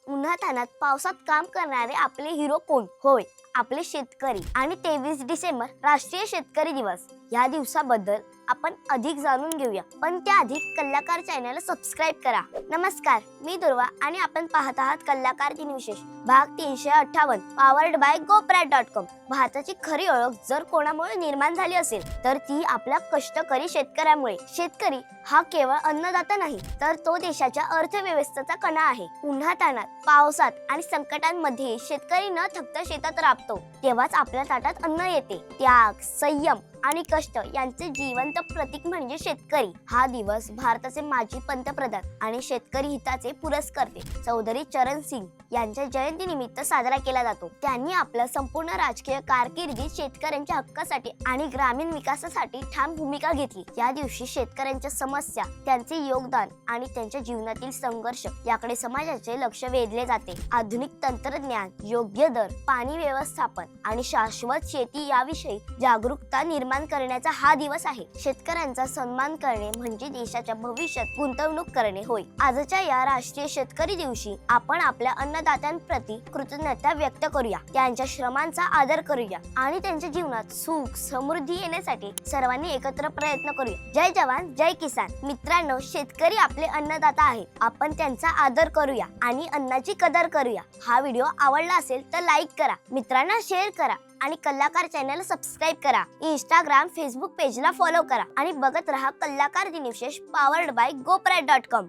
उन्हातान्हात पावसात काम करणारे आपले हिरो कोण? होय, आपले शेतकरी. आणि 23 डिसेंबर राष्ट्रीय शेतकरी दिवस. या दिवसाबद्दल आपण अधिक जाणून घेऊया, पण त्याआधी कल्लाकार चॅनल सबस्क्राईब करा. नमस्कार, मी दुर्वा आणि आपण पाहत आहात कल्लाकार दिनविशेष भाग 358 पॉवर्ड बाय GoPrat.com. भारताची खरी ओळख जर कोणामुळे निर्माण झाली असेल तर ती आपल्या कष्टकरी शेतकऱ्यामुळे. शेतकरी हा केवळ अन्नदाता नाही, तर तो देशाच्या अर्थव्यवस्थेचा कणा आहे. उन्हातान्हात, पावसात आणि संकटांमध्ये शेतकरी न थकता शेतात राबतो, तेव्हाच आपल्या ताटात अन्न येते. त्याग, संयम आणि कष्ट यांचे जिवंत प्रतीक म्हणजे शेतकरी. हा दिवस भारताचे माजी पंतप्रधान आणि शेतकरी हिताचे पुरस्कर्ते चौधरी चरण सिंग यांच्या जयंतीनिमित्त साजरा केला जातो. त्यांनी आपल्या संपूर्ण राजकीय कारकिर्दीत शेतकऱ्यांच्या हक्कासाठी आणि ग्रामीण विकासासाठी ठाम भूमिका घेतली. या दिवशी शेतकऱ्यांच्या समस्या, त्यांचे योगदान आणि त्यांच्या जीवनातील संघर्ष याकडे समाजाचे लक्ष वेधले जाते. आधुनिक तंत्रज्ञान, योग्य दर, पाणी व्यवस्थापन आणि शाश्वत शेती याविषयी जागरूकता निर्माण करण्याचा हा दिवस आहे. शेतकऱ्यांचा सन्मान करणे म्हणजे देशाच्या भविष्यात गुंतवणूक करणे होय. आजच्या या राष्ट्रीय शेतकरी दिवशी आपण आपल्या अन्नदात्यांप्रती कृतज्ञता व्यक्त करूया, त्यांच्या श्रमांचा आदर करूया आणि त्यांच्या जीवनात सुख समृद्धी येण्यासाठी सर्वांनी एकत्र प्रयत्न करूया. जय जवान, जय किसान. मित्रांनो, शेतकरी आपले अन्नदाता आहेत. आपण त्यांचा आदर करूया आणि अन्नाची कदर करूया. हा व्हिडिओ आवडला असेल तर लाईक करा, मित्रांना शेअर करा आणि कल्लाकार चॅनल सबस्क्राईब करा. इंस्टाग्राम, फेसबुक पेजला फॉलो करा आणि बघत रहा कल्लाकार दिनविशेष पॉवर्ड बाय GoPrat.com.